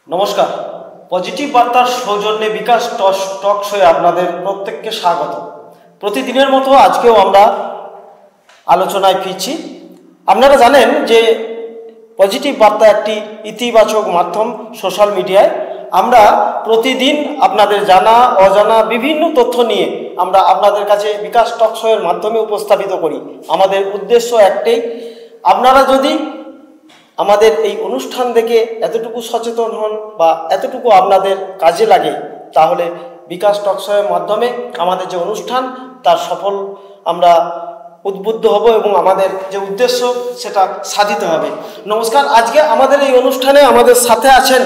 নমস্কার। পজিটিভ বার্তার সৌজন্যে বিকাশ টক শোয়ে আপনাদের প্রত্যেককে স্বাগত। প্রতিদিনের মতো আজকেও আমরা আলোচনায় ফিরছি। আপনারা জানেন যে পজিটিভ বার্তা একটি ইতিবাচক মাধ্যম সোশ্যাল মিডিয়ায়। আমরা প্রতিদিন আপনাদের জানা অজানা বিভিন্ন তথ্য নিয়ে আমরা আপনাদের কাছে বিকাশ টক শোয়ের মাধ্যমে উপস্থাপিত করি। আমাদের উদ্দেশ্য একটাই, আপনারা যদি আমাদের এই অনুষ্ঠান দেখে এতটুকু সচেতন হন বা এতটুকু আপনাদের কাজে লাগে, তাহলে বিকাশ টক শোয়ের মাধ্যমে আমাদের যে অনুষ্ঠান তার সফল আমরা উদ্বুদ্ধ হব এবং আমাদের যে উদ্দেশ্য সেটা সাধিত হবে। নমস্কার। আজকে আমাদের এই অনুষ্ঠানে আমাদের সাথে আছেন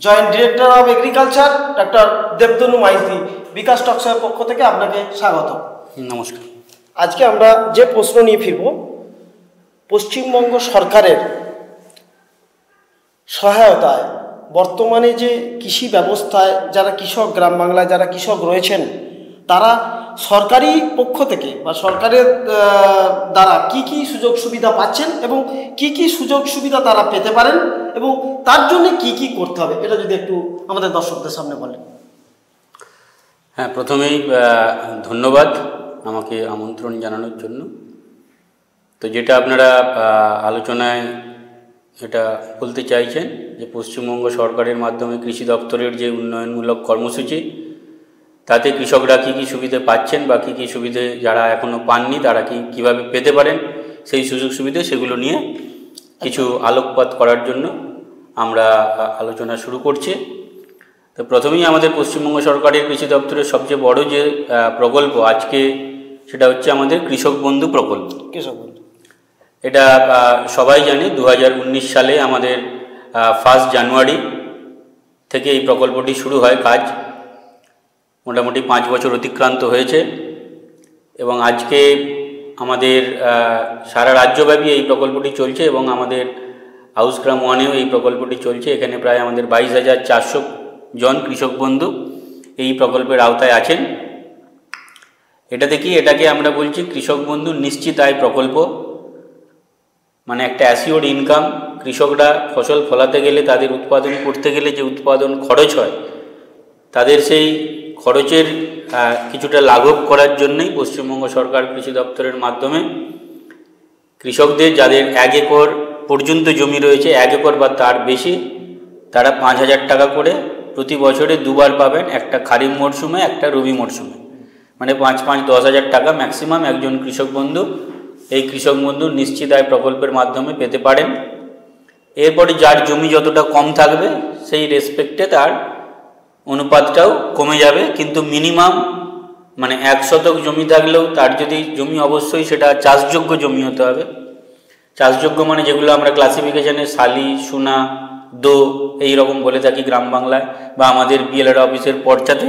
joint director of agriculture doctor Debtanu Maiti. Bikash talk শোয়ের পক্ষ থেকে আপনাকে স্বাগত। নমস্কার। আজকে আমরা যে প্রশ্ন নিয়ে ফিরব, পশ্চিমবঙ্গ সরকারের সহায়তায় বর্তমানে যে কৃষি ব্যবস্থায় যারা কৃষক, গ্রাম বাংলায় যারা কৃষক রয়েছেন, তারা সরকারি পক্ষ থেকে বা সরকারের দ্বারা কি কি সুযোগ সুবিধা পাচ্ছেন এবং কি কি সুযোগ সুবিধা তারা পেতে পারেন এবং তার জন্য কি কি করতে হবে, এটা যদি একটু আমাদের দর্শকদের সামনে বলেন। হ্যাঁ, প্রথমেই ধন্যবাদ আমাকে আমন্ত্রণ জানানোর জন্য। তো যেটা আপনারা আলোচনায় এটা বলতে চাইছেন যে পশ্চিমবঙ্গ সরকারের মাধ্যমে কৃষি দপ্তরের যে উন্নয়নমূলক কর্মসূচি, তাতে কৃষকরা কী কী সুবিধে পাচ্ছেন বা কী কী সুবিধে যারা এখনও পাননি তারা কীভাবে পেতে পারেন সেই সুযোগ সুবিধে, সেগুলো নিয়ে কিছু আলোকপাত করার জন্য আমরা আলোচনা শুরু করছি। তো প্রথমেই আমাদের পশ্চিমবঙ্গ সরকারের কৃষি দপ্তরের সবচেয়ে বড় যে প্রকল্প আজকে, সেটা হচ্ছে আমাদের কৃষক বন্ধু প্রকল্প। কৃষক বন্ধু এটা সবাই জানে 2019 সালে আমাদের 1 জানুয়ারি থেকে এই প্রকল্পটি শুরু হয় কাজ। মোটামুটি 5 বছর অতিক্রান্ত হয়েছে এবং আজকে আমাদের সারা রাজ্যব্যাপী এই প্রকল্পটি চলছে এবং আমাদের হাউসগ্রাম 1-এও এই প্রকল্পটি চলছে। এখানে প্রায় আমাদের 22,400 জন কৃষক বন্ধু এই প্রকল্পের আওতায় আছেন। এটাকে আমরা বলছি কৃষক বন্ধু নিশ্চিত আয় প্রকল্প। মানে একটা অ্যাসিওর্ড ইনকাম। কৃষকরা ফসল ফলাতে গেলে, তাদের উৎপাদন করতে গেলে যে উৎপাদন খরচ হয়, তাদের সেই খরচের কিছুটা লাঘব করার জন্যই পশ্চিমবঙ্গ সরকার কৃষি দপ্তরের মাধ্যমে কৃষকদের যাদের 1 একর পর্যন্ত জমি রয়েছে, 1 একর বা তার বেশি, তারা 5,000 টাকা করে প্রতি বছরে 2বার পাবেন, একটা খারিফ মরশুমে, একটা রবি মরশুমে। মানে 5,000 টাকা ম্যাক্সিমাম একজন কৃষক বন্ধু এই কৃষক বন্ধু নিশ্চিত আয় প্রকল্পের মাধ্যমে পেতে পারেন। এরপরে যার জমি যতটা কম থাকবে সেই রেসপেক্টে তার অনুপাতটাও কমে যাবে, কিন্তু মিনিমাম মানে 1 শতক জমি থাকলেও তার যদি জমি, অবশ্যই সেটা চাষযোগ্য জমি হতে হবে। চাষযোগ্য মানে যেগুলো আমরা ক্লাসিফিকেশনে শালি, সোনা, দো এই রকম বলে থাকি গ্রাম বাংলায়, বা আমাদের বিএলআর অফিসের পর্চাতে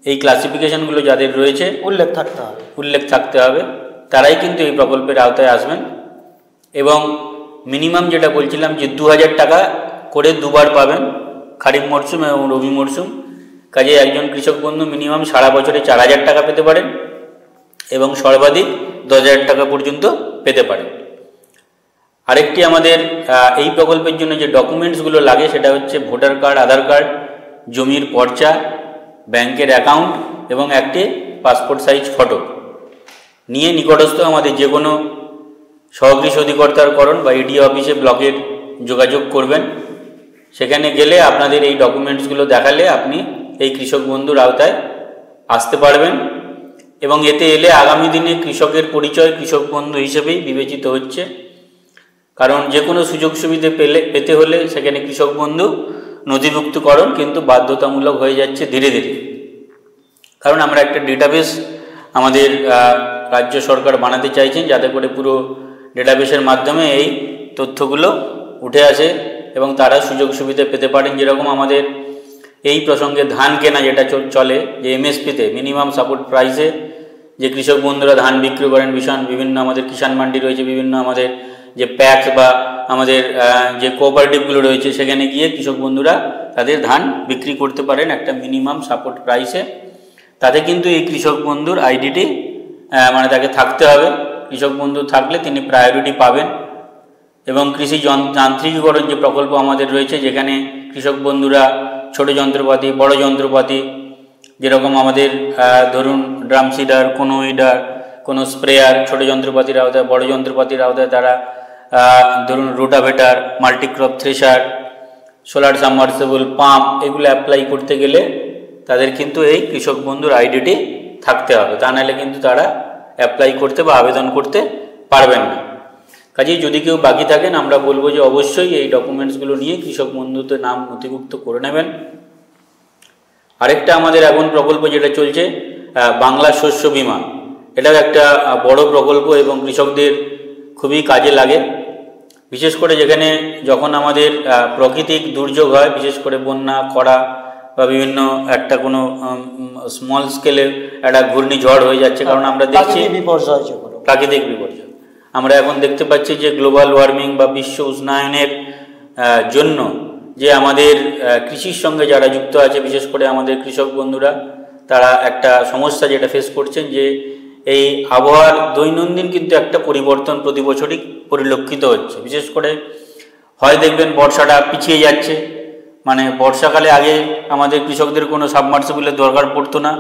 এই ক্লাসিফিকেশনগুলো যাদের রয়েছে উল্লেখ থাকতে হবে, তারাই কিন্তু এই প্রকল্পের আওতায় আসবেন। এবং মিনিমাম যেটা বলছিলাম যে 2,000 টাকা করে 2বার পাবেন, খারিফ মরশুম এবং রবি মরশুম। কাজে একজন কৃষক বন্ধু মিনিমাম সারা বছরে 4,000 টাকা পেতে পারেন এবং সর্বাধিক 10,000 টাকা পর্যন্ত পেতে পারেন। আরেকটি আমাদের এই প্রকল্পের জন্য যে ডকুমেন্টসগুলো লাগে সেটা হচ্ছে ভোটার কার্ড, আধার কার্ড, জমির পর্চা, ব্যাংকের অ্যাকাউন্ট এবং একটি পাসপোর্ট সাইজ ফটো নিয়ে নিকটস্থ আমাদের যে কোনো সহকৃষি অধিকর্তার করণ বা ইডি অফিসে, ব্লকের যোগাযোগ করবেন। সেখানে গেলে আপনাদের এই ডকুমেন্টসগুলো দেখালে আপনি এই কৃষক বন্ধুর আওতায় আসতে পারবেন এবং এতে এলে আগামী দিনে কৃষকের পরিচয় কৃষক বন্ধু হিসেবেই বিবেচিত হচ্ছে। কারণ যে কোনো সুযোগ সুবিধে পেতে হলে সেখানে কৃষক বন্ধু নথিভুক্তকরণ কিন্তু বাধ্যতামূলক হয়ে যাচ্ছে ধীরে ধীরে। কারণ আমরা একটা ডেটাবেস আমাদের রাজ্য সরকার বানাতে চাইছেন, যাতে করে পুরো ডেটাবেসের মাধ্যমে এই তথ্যগুলো উঠে আসে এবং তারা সুযোগ সুবিধা পেতে পারেন। যেরকম আমাদের এই প্রসঙ্গে ধান কেনা যেটা চলে, যে এমএসপিতে মিনিমাম সাপোর্ট প্রাইসে যে কৃষক বন্ধুরা ধান বিক্রি করেন, বিভিন্ন আমাদের কিষাণ মান্ডি রয়েছে, বিভিন্ন আমাদের যে প্যাক্স বা আমাদের যে কোঅপারেটিভগুলো রয়েছে, সেখানে গিয়ে কৃষক বন্ধুরা তাদের ধান বিক্রি করতে পারেন একটা মিনিমাম সাপোর্ট প্রাইসে। তাতে কিন্তু এই কৃষক বন্ধুর আইডিটি মানে তাকে থাকতে হবে। কৃষক বন্ধু থাকলে তিনি প্রায়োরিটি পাবেন। এবং কৃষি যান্ত্রিকীকরণ যে প্রকল্প আমাদের রয়েছে, যেখানে কৃষক বন্ধুরা ছোট যন্ত্রপাতি, বড় যন্ত্রপাতি, যেরকম আমাদের ধরুন ড্রাম সিডার, কোনো উইডার, কোনো স্প্রেয়ার, ছোট যন্ত্রপাতির আওতায়, বড় যন্ত্রপাতির আওতায় তারা ধরুন rotavator, multicrop thresher, solar submersible pump, এগুলো অ্যাপ্লাই করতে গেলে তাদের কিন্তু এই কৃষক বন্ধুর আইডিটি থাকতে হবে, তা নাহলে কিন্তু তারা অ্যাপ্লাই করতে বা আবেদন করতে পারবেন না। কাজেই যদি কেউ বাকি থাকেন আমরা বলবো যে অবশ্যই এই ডকুমেন্টসগুলো নিয়ে কৃষক বন্ধুতে নাম নথিভুক্ত করে নেবেন। আরেকটা আমাদের এখন প্রকল্প যেটা চলছে বাংলা শস্য বীমা, এটাও একটা বড় প্রকল্প এবং কৃষকদের খুবই কাজে লাগে। বিশেষ করে যেখানে যখন আমাদের প্রাকৃতিক দুর্যোগ হয়, বিশেষ করে বন্যা, খরা বা বিভিন্ন একটা কোনো স্মল স্কেলে একটা ঘূর্ণিঝড় হয়ে যাচ্ছে, কারণ আমরা দেখছি প্রাকৃতিক বিপর্যয়। আমরা এখন দেখতে পাচ্ছি যে গ্লোবাল ওয়ার্মিং বা বিশ্ব উষ্ণায়নের জন্য যে আমাদের কৃষির সঙ্গে যারা যুক্ত আছে, বিশেষ করে আমাদের কৃষক বন্ধুরা, তারা একটা সমস্যা যেটা ফেস করছেন যে এই আবহাওয়ার দৈনন্দিন কিন্তু একটা পরিবর্তন প্রতি বছরই পরিলক্ষিত হচ্ছে। বিশেষ করে হয় দেখবেন বর্ষাটা পিছিয়ে যাচ্ছে, মানে বর্ষাকালে আগে আমাদের কৃষকদের কোনো সাবমার্সিবলের দরকার পড়তো না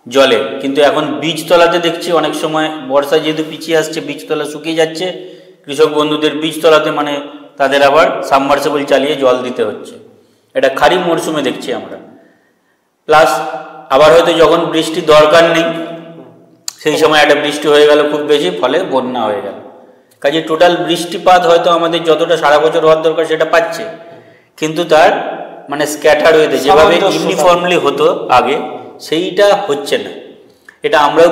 জলে, কিন্তু এখন বীজতলাতে দেখছি অনেক সময় বর্ষা যেহেতু পিছিয়ে আসছে, বীজতলা শুকিয়ে যাচ্ছে, কৃষক বন্ধুদের বীজতলাতে মানে তাদের আবার সাবমার্সিবল চালিয়ে জল দিতে হচ্ছে। এটা খারিফ মরশুমে দেখছি আমরা। প্লাস আবার হয়তো যখন বৃষ্টির দরকার নেই সেই সময় একটা বৃষ্টি হয়ে গেল খুব বেশি, ফলে বন্যা হয়ে গেল। কাজে টোটাল বৃষ্টিপাত হয়তো আমাদের যতটা সারা বছর হওয়ার দরকার সেটা পাচ্ছে, কিন্তু তার মানে স্ক্যাটার হয়ে যেভাবে ইউনিফর্মলি হতো আগে সেইটা হচ্ছে না। এটা আমরাও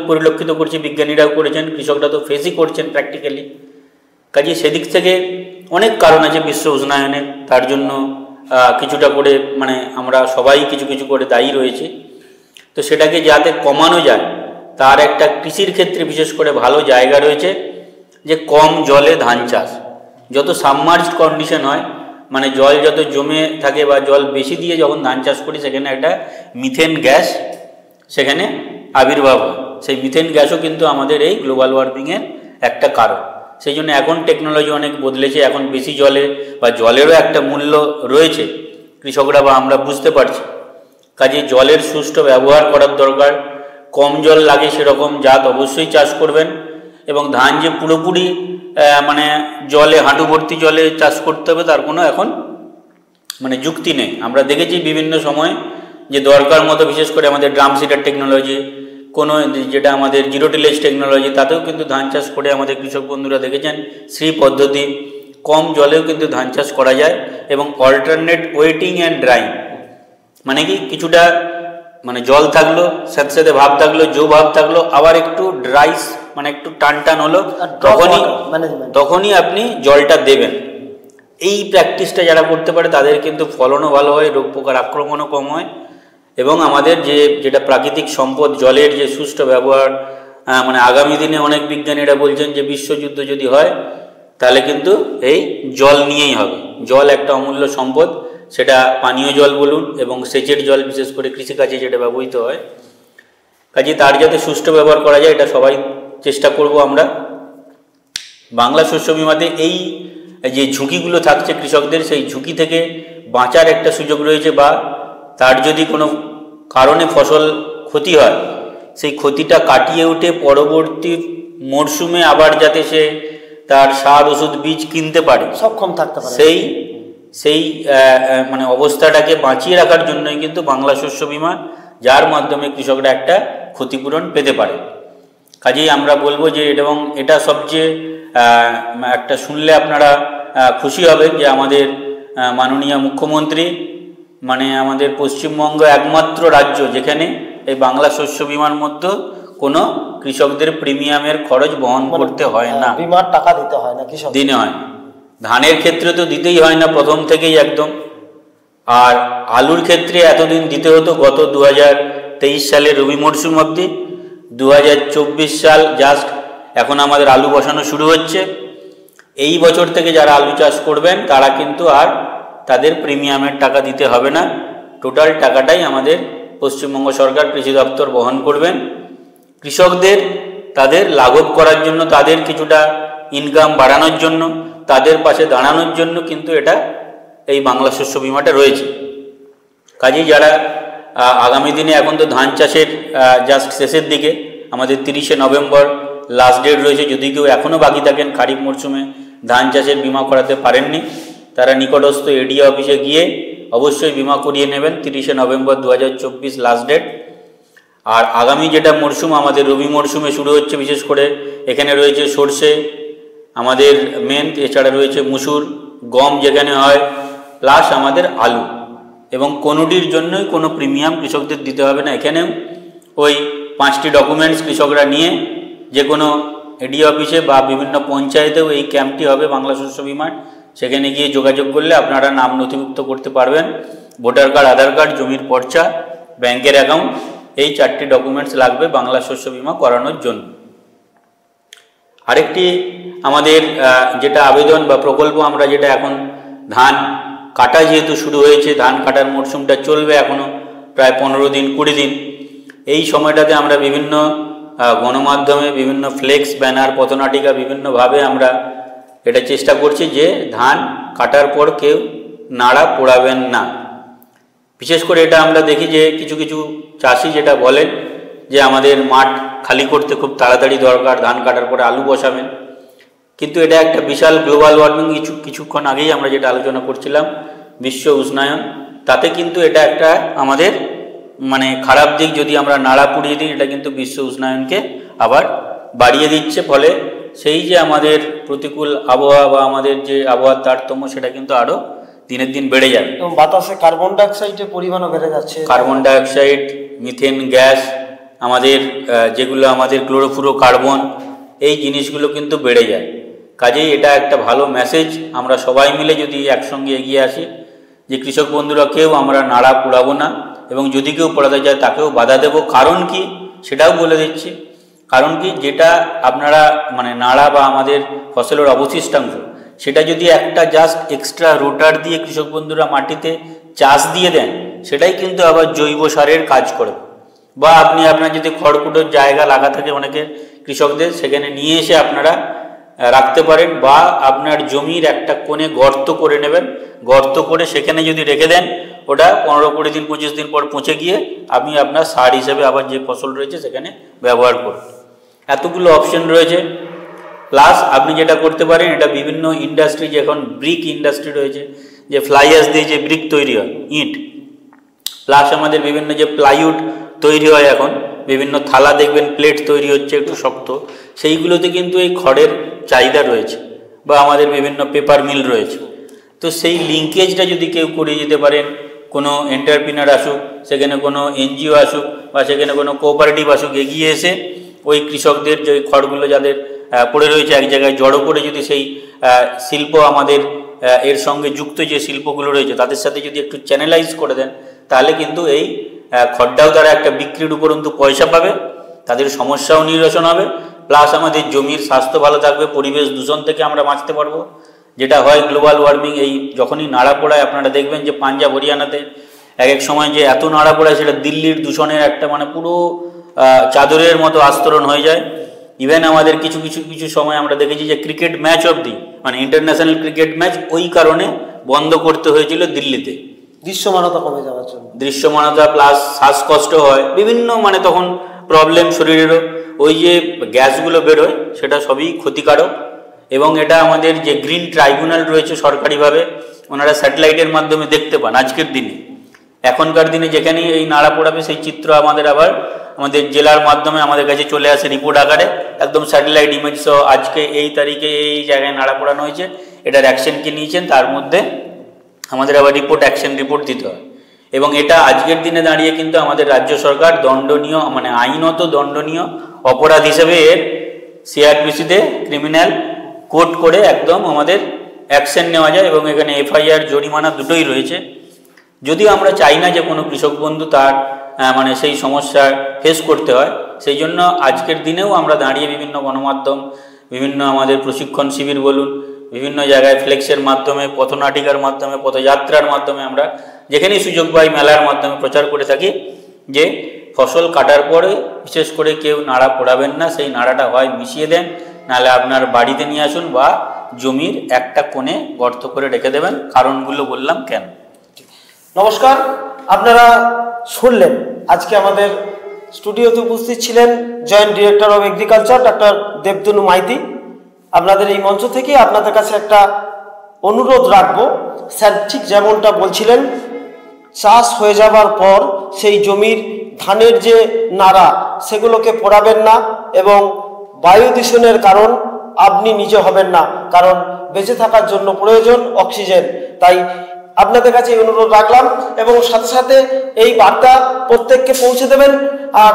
পরিলক্ষিত করছি, বিজ্ঞানীরাও করেছেন, কৃষকরা তো ফেসই করছেন প্র্যাকটিক্যালি। কাজে সেদিক থেকে অনেক কারণ আছে বিশ্ব উষ্ণায়নের, তার জন্য কিছুটা করে মানে আমরা সবাই কিছু কিছু করে দায়ী রয়েছে। তো সেটাকে যাতে কমানো যায় তার একটা কৃষির ক্ষেত্রে বিশেষ করে ভালো জায়গা রয়েছে যে কম জলে ধান চাষ। যত সাবমার্জড কন্ডিশন হয়, মানে জল যত জমে থাকে বা জল বেশি দিয়ে যখন ধান চাষ করি, সেখানে একটা মিথেন গ্যাস সেখানে আবির্ভাব হয়। সেই মিথেন গ্যাসও কিন্তু আমাদের এই গ্লোবাল ওয়ার্মিংয়ের একটা কারণ। সেই জন্য এখন টেকনোলজি অনেক বদলেছে, এখন বেশি জলে বা জলেরও একটা মূল্য রয়েছে কৃষকরা বা আমরা বুঝতে পারছি। কাজে জলের সুষ্ঠু ব্যবহার করার দরকার। কম জল লাগে সেরকম জাত অবশ্যই চাষ করবেন, এবং ধান যে পুরোপুরি মানে জলে হাঁটু ভর্তি জলে চাষ করতে হবে তার কোনো এখন মানে যুক্তি নেই। আমরা দেখেছি বিভিন্ন সময় যে দরকার মতো, বিশেষ করে আমাদের ড্রাম সিডার টেকনোলজি, কোনো যেটা আমাদের জিরো টিলেজ টেকনোলজি, তাতেও কিন্তু ধান চাষ করে আমাদের কৃষক বন্ধুরা দেখেছেন শ্রী পদ্ধতি, কম জলেও কিন্তু ধান চাষ করা যায়। এবং অল্টারনেট ওয়েটিং অ্যান্ড ড্রাইং, মানে কি কিছুটা মানে জল থাকলো, সাথে সাথে ভাব থাকলো, ভাব থাকলো, আবার একটু ড্রাইস মানে একটু টান টান হলো, তখনই আপনি জলটা দেবেন। এই প্র্যাকটিসটা যারা করতে পারে তাদের কিন্তু ফলনও ভালো হয়, রোগ পোকার আক্রমণও কম হয়, এবং আমাদের যেটা প্রাকৃতিক সম্পদ জলের যে সুষ্ঠু ব্যবহার, মানে আগামী দিনে অনেক বিজ্ঞানীরা বলছেন যে বিশ্বযুদ্ধ যদি হয় তাহলে কিন্তু এই জল নিয়েই হবে। জল একটা অমূল্য সম্পদ, সেটা পানীয় জল বলুন এবং সেচের জল, বিশেষ করে কৃষিকাজে যেটা ব্যবহৃত হয়। কাজে তার যাতে সুষ্ঠু ব্যবহার করা যায় এটা সবাই চেষ্টা করব আমরা। বাংলা শস্য বীমাতে এই যে ঝুঁকিগুলো থাকছে কৃষকদের, সেই ঝুঁকি থেকে বাঁচার একটা সুযোগ রয়েছে, বা তার যদি কোনো কারণে ফসল ক্ষতি হয় সেই ক্ষতিটা কাটিয়ে উঠে পরবর্তী মরশুমে আবার যাতে সে তার সার ওষুধ বীজ কিনতে পারে, সক্ষম থাকতে পারে, সেই মানে অবস্থাটাকে বাঁচিয়ে রাখার জন্যই কিন্তু বাংলা শস্য বীমা, যার মাধ্যমে কৃষকরা একটা ক্ষতিপূরণ পেতে পারে। কাজেই আমরা বলবো যে এবং এটা সবচেয়ে একটা শুনলে আপনারা খুশি হবেন যে আমাদের মাননীয় মুখ্যমন্ত্রী, মানে আমাদের পশ্চিমবঙ্গ একমাত্র রাজ্য যেখানে এই বাংলা শস্য বীমার মধ্যে কোনো কৃষকদের প্রিমিয়ামের খরচ বহন করতে হয় না, বীমার টাকা দিতে হয় না, কৃষক দিনে হয়। ধানের ক্ষেত্রে তো দিতেই হয় না প্রথম থেকেই একদম, আর আলুর ক্ষেত্রে এতদিন দিতে হতো গত 2023 সালের রবি মরশুম অবধি। 2024 সাল জাস্ট এখন আমাদের আলু বসানো শুরু হচ্ছে। এই বছর থেকে যারা আলু চাষ করবেন তারা কিন্তু আর তাদের প্রিমিয়ামের টাকা দিতে হবে না, টোটাল টাকাটাই আমাদের পশ্চিমবঙ্গ সরকার কৃষি দপ্তর বহন করবেন। কৃষকদের তাদের লাঘব করার জন্য, তাদের কিছুটা ইনকাম বাড়ানোর জন্য, তাদের পাশে দাঁড়ানোর জন্য কিন্তু এটা এই বাংলা শস্য বিমাটা রয়েছে। কাজেই যারা আগামী দিনে, এখন তো ধান চাষের জাস্ট শেষের দিকে, আমাদের 30শে নভেম্বর লাস্ট ডেট রয়েছে, যদি কেউ এখনও বাকি থাকেন খারিফ মরশুমে ধান চাষের বিমা করাতে পারেননি, তারা নিকটস্থ এডিও অফিসে গিয়ে অবশ্যই বিমা করিয়ে নেবেন। 30শে নভেম্বর 2024 লাস্ট ডেট। আর আগামী যেটা মরশুম আমাদের রবি মরশুমে শুরু হচ্ছে, বিশেষ করে এখানে রয়েছে সর্ষে আমাদের মেন, এছাড়া রয়েছে মুসুর, গম যেখানে হয়, প্লাস আমাদের আলু, এবং কোনোটির জন্যই কোনো প্রিমিয়াম কৃষকদের দিতে হবে না। এখানেও ওই 5টি ডকুমেন্টস কৃষকরা নিয়ে যে কোনো এডিও অফিসে বা বিভিন্ন পঞ্চায়েতেও এই ক্যাম্পটি হবে বাংলা শস্য বিমার, সেখানে গিয়ে যোগাযোগ করলে আপনারা নাম নথিভুক্ত করতে পারবেন। ভোটার কার্ড, আধার কার্ড, জমির পর্চা, ব্যাংকের অ্যাকাউন্ট, এই 4টি ডকুমেন্টস লাগবে বাংলা শস্য বিমা করানোর জন্য। আরেকটি আমাদের যেটা আবেদন বা প্রকল্প, আমরা যেটা এখন ধান কাটা যেহেতু শুরু হয়েছে, ধান কাটার মরশুমটা চলবে এখনও প্রায় 15 দিন 20 দিন। এই সময়টাতে আমরা বিভিন্ন গণমাধ্যমে বিভিন্ন ফ্লেক্স, ব্যানার, পথনাটিকা বিভিন্নভাবে আমরা এটা চেষ্টা করছি যে ধান কাটার পর কেউ নাড়া পোড়াবেন না। বিশেষ করে এটা আমরা দেখি যে কিছু কিছু চাষি যেটা বলেন যে আমাদের মাঠ খালি করতে খুব তাড়াতাড়ি দরকার, ধান কাটার পরে আলু বসাবেন, কিন্তু এটা একটা বিশাল গ্লোবাল ওয়ার্মিং। কিছুক্ষণ আগেই আমরা যেটা আলোচনা করছিলাম বিশ্ব উষ্ণায়ন, তাতে কিন্তু এটা একটা আমাদের মানে খারাপ দিক। যদি আমরা নাড়া পুড়িয়ে দিই, এটা কিন্তু বিশ্ব উষ্ণায়নকে আবার বাড়িয়ে দিচ্ছে, ফলে সেই যে আমাদের প্রতিকূল আবহাওয়া বা আমাদের যে আবহাওয়ার তারতম্য, সেটা কিন্তু আরও দিনের দিন বেড়ে যাবে। এবং বাতাসে কার্বন ডাইঅক্সাইডের পরিমাণও বেড়ে যাচ্ছে। কার্বন ডাইঅক্সাইড, মিথেন গ্যাস, আমাদের যেগুলো আমাদের ক্লোরোফ্লোরো কার্বন, এই জিনিসগুলো কিন্তু বেড়ে যায়। কাজেই এটা একটা ভালো মেসেজ, আমরা সবাই মিলে যদি একসঙ্গে এগিয়ে আসি যে কৃষক বন্ধুরা কেউ আমরা নাড়া পোড়াবো না, এবং যদি কেউ পোড়াতে যায় তাকেও বাধা দেব। কারণ কি সেটাও বলে দিচ্ছি। কারণ কি, যেটা আপনারা মানে নাড়া বা আমাদের ফসলের অবশিষ্টাংশ, সেটা যদি একটা জাস্ট এক্সট্রা রোটার দিয়ে কৃষক বন্ধুরা মাটিতে চাষ দিয়ে দেন, সেটাই কিন্তু আবার জৈব সারের কাজ করবে। বা আপনি আপনার যদি খড়কুটোর জায়গা লাগা থাকে অনেকের কৃষকদের, সেখানে নিয়ে এসে আপনারা রাখতে পারেন, বা আপনার জমির একটা কোণে গর্ত করে নেবেন, গর্ত করে সেখানে যদি রেখে দেন, ওটা 15-20 দিন 25 দিন পর পচে গিয়ে আপনি আপনার সার হিসেবে আবার যে ফসল রয়েছে সেখানে ব্যবহার করুন। এতগুলো অপশন রয়েছে। প্লাস আপনি যেটা করতে পারেন, এটা বিভিন্ন ইন্ডাস্ট্রি, যে এখন ব্রিক ইন্ডাস্ট্রি রয়েছে, যে ফ্লাই অ্যাশ দিয়ে যে ব্রিক তৈরি হয়, ইট, প্লাস আমাদের বিভিন্ন যে প্লাইউড তৈরি হয়, এখন বিভিন্ন থালা দেখবেন প্লেট তৈরি হচ্ছে একটু শক্ত, সেইগুলোতে কিন্তু এই খড়ের চাহিদা রয়েছে, বা আমাদের বিভিন্ন পেপার মিল রয়েছে। তো সেই লিঙ্কেজটা যদি কেউ করিয়ে যেতে পারেন, কোনো এন্টারপ্রিনার আসুক, সেখানে কোনো এনজিও আসুক, বা সেখানে কোনো কোঅপারেটিভ আসুক, এগিয়ে এসে ওই কৃষকদের যে খড়গুলো যাদের পড়ে রয়েছে এক জায়গায় জড়ো করে, যদি সেই শিল্প আমাদের এর সঙ্গে যুক্ত যে শিল্পগুলো রয়েছে তাদের সাথে যদি একটু চ্যানেলাইজ করে দেন, তাহলে কিন্তু এই খড়টাও তারা একটা বিক্রির উপরন্তু পয়সা পাবে, তাদের সমস্যাও নিরসন হবে, প্লাস আমাদের জমির স্বাস্থ্য ভালো থাকবে, পরিবেশ দূষণ থেকে আমরা বাঁচতে পারবো। যেটা হয় গ্লোবাল ওয়ার্মিং, এই যখনই নাড়া পোড়ায় আপনারা দেখবেন যে পাঞ্জাব হরিয়ানাতে এক সময় যে এত নাড়া পোড়ায়, সেটা দিল্লির দূষণের একটা মানে পুরো চাদরের মতো আস্তরণ হয়ে যায়। ইভেন আমাদের কিছু সময় আমরা দেখেছি যে ক্রিকেট ম্যাচ অবধি, মানে ইন্টারন্যাশনাল ক্রিকেট ম্যাচ ওই কারণে বন্ধ করতে হয়েছিল দিল্লিতে, দৃশ্যমানতা কমে যাওয়ার জন্য। দৃশ্যমানতা প্লাস শ্বাসকষ্ট হয়, বিভিন্ন মানে তখন প্রবলেম শরীরেরও, ওই যে গ্যাসগুলো বেরোয় সেটা সবই ক্ষতিকারক। এবং এটা আমাদের যে গ্রিন ট্রাইব্যুনাল রয়েছে সরকারিভাবে, ওনারা স্যাটেলাইটের মাধ্যমে দেখতে পান আজকের দিনে। এখনকার দিনে যেখানেই এই নাড়া পোড়াবে, সেই চিত্র আমাদের আবার আমাদের জেলার মাধ্যমে আমাদের কাছে চলে আসে রিপোর্ট আকারে, একদম স্যাটেলাইট ইমেজ সহ, আজকে এই তারিখে এই জায়গায় নাড়া পোড়ানো হয়েছে, এটার অ্যাকশন কি নিয়েছেন, তার মধ্যে আমাদের আবার অ্যাকশন রিপোর্ট দিতে হয়। এবং এটা আজকের দিনে দাঁড়িয়ে কিন্তু আমাদের রাজ্য সরকার দণ্ডনীয়, মানে আইনত দণ্ডনীয় অপরাধ হিসেবে এর সিআরপিসিতে ক্রিমিনাল কোড করে একদম আমাদের অ্যাকশন নেওয়া যায়, এবং এখানে এফআইআর, জরিমানা দুটোই রয়েছে। যদিও আমরা চাই না যে কোনো কৃষক বন্ধু তার মানে সেই সমস্যার ফেস করতে হয়, সেই জন্য আজকের দিনেও আমরা দাঁড়িয়ে বিভিন্ন গণমাধ্যম, বিভিন্ন আমাদের প্রশিক্ষণ শিবির বলুন, বিভিন্ন জায়গায় ফ্লেক্সের মাধ্যমে, পথনাটিকার মাধ্যমে, পথযাত্রার মাধ্যমে, আমরা যেখানেই সুযোগ পাই মেলার মাধ্যমে প্রচার করে থাকি যে ফসল কাটার পরে বিশেষ করে কেউ নাড়া পোড়াবেন না, সেই নাড়াটা হয় মিশিয়ে দেন, নাহলে আপনার বাড়িতে নিয়ে আসুন, বা জমির একটা কোণে গর্ত করে রেখে দেবেন। কারণগুলো বললাম কেন। নমস্কার, আপনারা শুনলেন আজকে আমাদের স্টুডিওতে উপস্থিত ছিলেন joint director of agriculture doctor Debtanu Maiti. আপনাদের এই মঞ্চ থেকে আপনাদের কাছে একটা অনুরোধ রাখবো, স্যার ঠিক যেমনটা বলছিলেন, চাষ হয়ে যাবার পর সেই জমির ধানের যে নাড়া সেগুলোকে পোড়াবেন না, এবং বায়ু দূষণের কারণ আপনি নিজে হবেন না, কারণ বেঁচে থাকার জন্য প্রয়োজন অক্সিজেন। তাই আপনাদের কাছে এই অনুরোধ রাখলাম, এবং সাথে সাথে এই বার্তা প্রত্যেককে পৌঁছে দেবেন। আর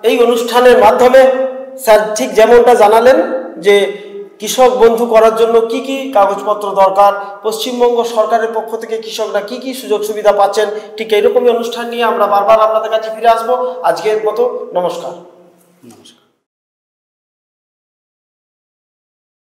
এই অনুষ্ঠানের মাধ্যমে স্যার ঠিক যেমনটা জানালেন যে কৃষক বন্ধু করার জন্য কি কি কাগজপত্র দরকার, পশ্চিমবঙ্গ সরকারের পক্ষ থেকে কৃষকরা কি কি সুযোগ সুবিধা পাচ্ছেন, ঠিক এইরকমই অনুষ্ঠান নিয়ে আমরা বারবার আপনাদের কাছে ফিরে আসবো। আজকের মতো নমস্কার।